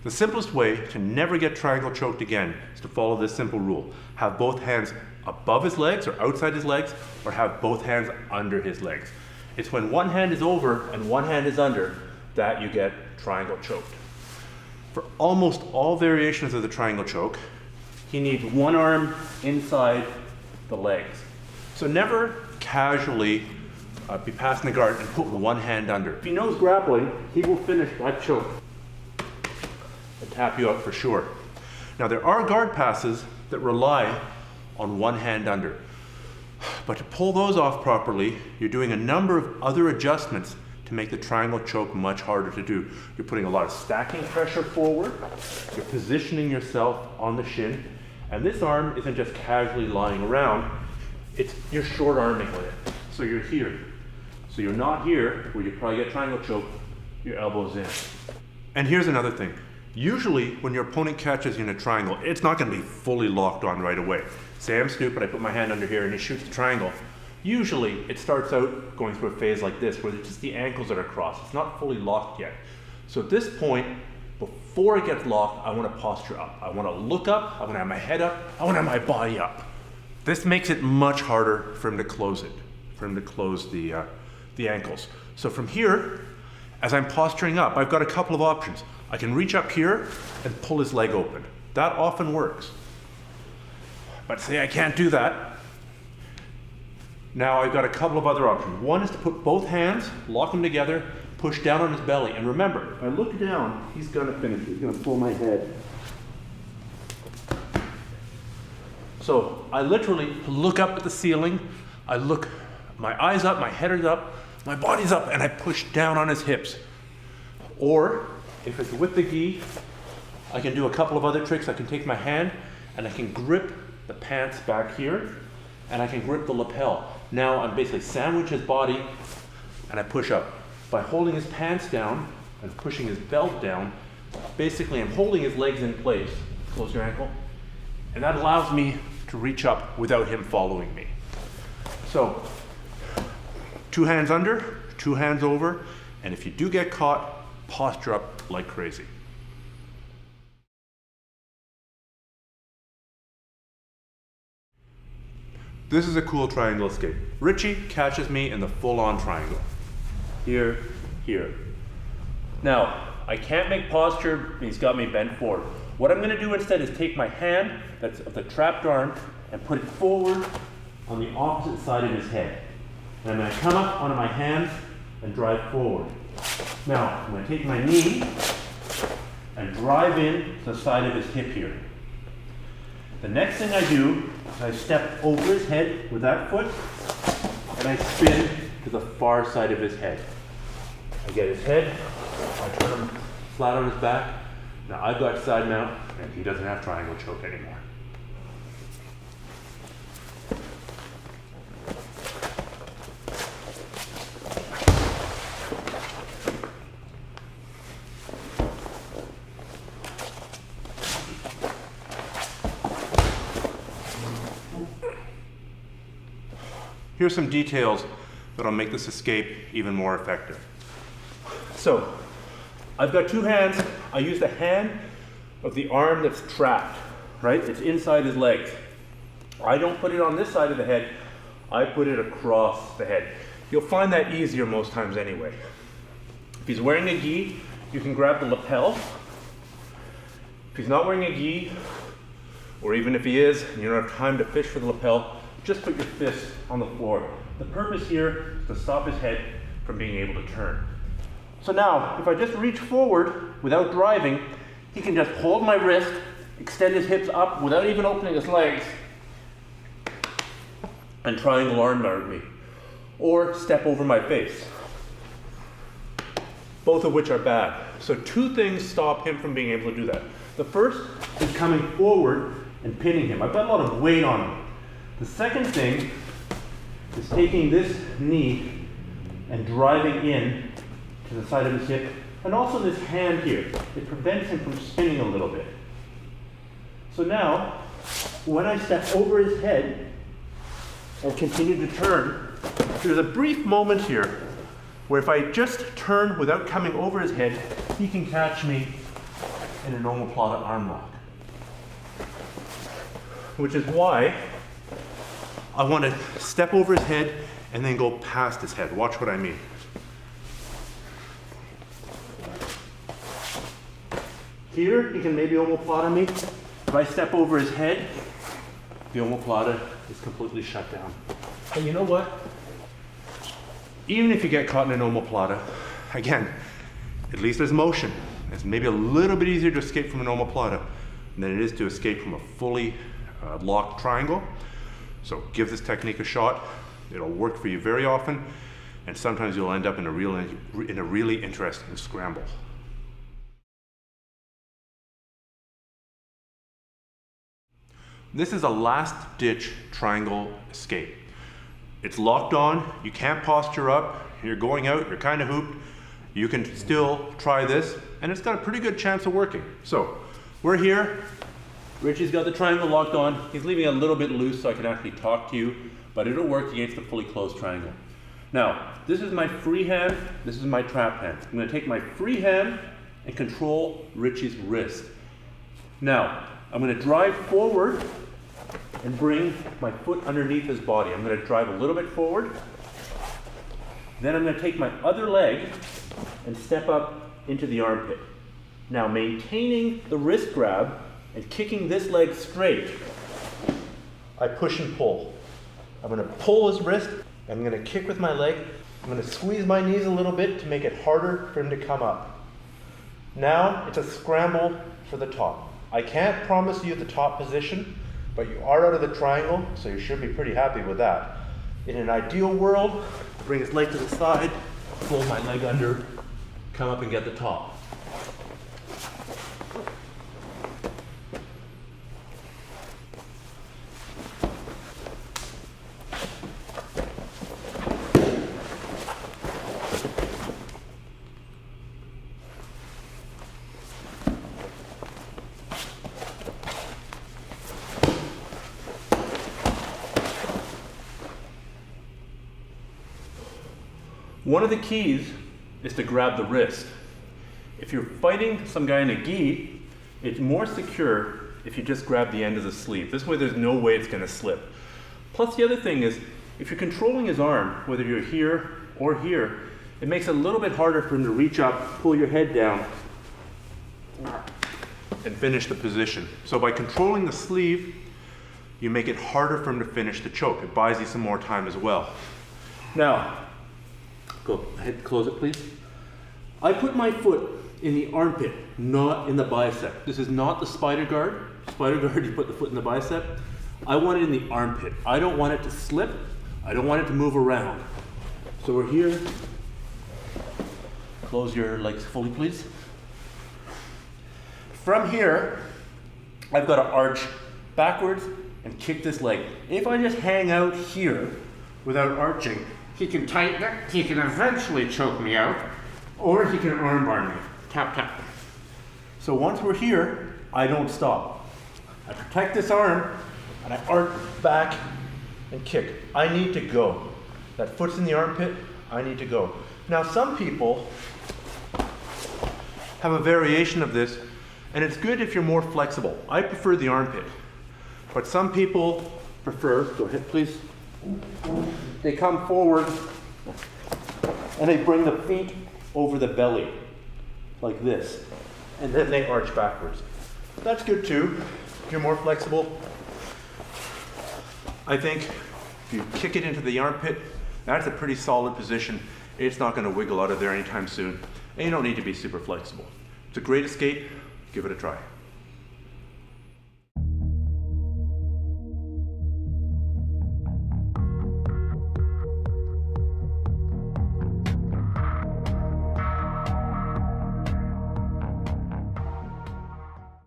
The simplest way to never get triangle choked again is to follow this simple rule. Have both hands above his legs or outside his legs, or have both hands under his legs. It's when one hand is over and one hand is under that you get triangle choked. For almost all variations of the triangle choke, he needs one arm inside the legs. So never casually be passing the guard and put one hand under. If he knows grappling, he will finish that choke and tap you out for sure. Now there are guard passes that rely on one hand under. But to pull those off properly, you're doing a number of other adjustments to make the triangle choke much harder to do. You're putting a lot of stacking pressure forward, you're positioning yourself on the shin, and this arm isn't just casually lying around, you're short arming with it. So you're here. So you're not here, where you probably get triangle choke, your elbow's in. And here's another thing. Usually when your opponent catches you in a triangle, it's not gonna be fully locked on right away. Say I'm stupid, I put my hand under here and he shoots the triangle. Usually it starts out going through a phase like this, where it's just the ankles that are crossed. It's not fully locked yet. So at this point, before it gets locked, I wanna posture up. I wanna look up, I wanna have my head up, I wanna have my body up. This makes it much harder for him to close it, for him to close the ankles. So from here, as I'm posturing up, I've got a couple of options. I can reach up here and pull his leg open. That often works. But say I can't do that. Now I've got a couple of other options. One is to put both hands, lock them together, push down on his belly. And remember, if I look down, he's gonna finish. He's gonna pull my head. So I literally look up at the ceiling, I look, my eyes up, my head is up, my body's up, and I push down on his hips. Or, if it's with the gi, I can do a couple of other tricks. I can take my hand and I can grip the pants back here, and I can grip the lapel. Now I'm basically sandwich his body and I push up. By holding his pants down and pushing his belt down, basically I'm holding his legs in place. Close your ankle. And that allows me to reach up without him following me. So, 2 hands under, 2 hands over, and if you do get caught, posture up like crazy. This is a cool triangle escape. Richie catches me in the full-on triangle. Here, here. Now, I can't make posture, he's got me bent forward. What I'm gonna do instead is take my hand, that's of the trapped arm, and put it forward on the opposite side of his head. And I'm gonna come up onto my hands and drive forward. Now, I'm gonna take my knee and drive in to the side of his hip here. The next thing I do is I step over his head with that foot and I spin to the far side of his head. I get his head, I turn him flat on his back. Now I've got side mount and he doesn't have triangle choke anymore. Here's some details that'll make this escape even more effective. So, I've got 2 hands. I use the hand of the arm that's trapped, right? It's inside his legs. I don't put it on this side of the head. I put it across the head. You'll find that easier most times anyway. If he's wearing a gi, you can grab the lapel. If he's not wearing a gi, or even if he is, and you don't have time to fish for the lapel, just put your fist on the floor. The purpose here is to stop his head from being able to turn. So now, if I just reach forward without driving, he can just hold my wrist, extend his hips up without even opening his legs, and triangle arm guard me. Or step over my face. Both of which are bad. So 2 things stop him from being able to do that. The first is coming forward and pinning him. I've got a lot of weight on him. The second thing is taking this knee and driving in to the side of his hip, and also this hand here. It prevents him from spinning a little bit. So now, when I step over his head and continue to turn, there's a brief moment here where if I just turn without coming over his head, he can catch me in an omoplata arm lock. Which is why I want to step over his head and then go past his head. Watch what I mean. Here, he can maybe omoplata me. If I step over his head, the omoplata is completely shut down. And you know what? Even if you get caught in an omoplata, again, at least there's motion. It's maybe a little bit easier to escape from an omoplata than it is to escape from a fully locked triangle. So give this technique a shot. It'll work for you very often, and sometimes you'll end up in a really interesting scramble. This is a last-ditch triangle escape. It's locked on, you can't posture up, you're going out, you're kind of hooped. You can still try this, and it's got a pretty good chance of working. So, we're here. Richie's got the triangle locked on. He's leaving it a little bit loose so I can actually talk to you, but it'll work against the fully closed triangle. Now, this is my free hand, this is my trap hand. I'm gonna take my free hand and control Richie's wrist. Now, I'm gonna drive forward and bring my foot underneath his body. I'm gonna drive a little bit forward. Then I'm gonna take my other leg and step up into the armpit. Now, maintaining the wrist grab and kicking this leg straight, I push and pull. I'm gonna pull his wrist, I'm gonna kick with my leg, I'm gonna squeeze my knees a little bit to make it harder for him to come up. Now, it's a scramble for the top. I can't promise you the top position, but you are out of the triangle, so you should be pretty happy with that. In an ideal world, bring his leg to the side, fold my leg under, come up and get the top. One of the keys is to grab the wrist. If you're fighting some guy in a gi, it's more secure if you just grab the end of the sleeve. This way there's no way it's gonna slip. Plus the other thing is, if you're controlling his arm, whether you're here or here, it makes it a little bit harder for him to reach up, pull your head down, and finish the position. So by controlling the sleeve, you make it harder for him to finish the choke. It buys you some more time as well. Now, go ahead, close it please. I put my foot in the armpit, not in the bicep. This is not the spider guard. Spider guard, you put the foot in the bicep. I want it in the armpit. I don't want it to slip. I don't want it to move around. So we're here. Close your legs fully, please. From here, I've got to arch backwards and kick this leg. If I just hang out here without arching, he can tighten it, he can eventually choke me out, or he can armbar me. Tap, tap. So once we're here, I don't stop. I protect this arm, and I arch back and kick. I need to go. That foot's in the armpit, I need to go. Now some people have a variation of this, and it's good if you're more flexible. I prefer the armpit, but some people prefer, go ahead please, they come forward and they bring the feet over the belly, like this, and then they arch backwards. That's good too, if you're more flexible. I think if you kick it into the armpit, that's a pretty solid position. It's not going to wiggle out of there anytime soon, and you don't need to be super flexible. It's a great escape. Give it a try.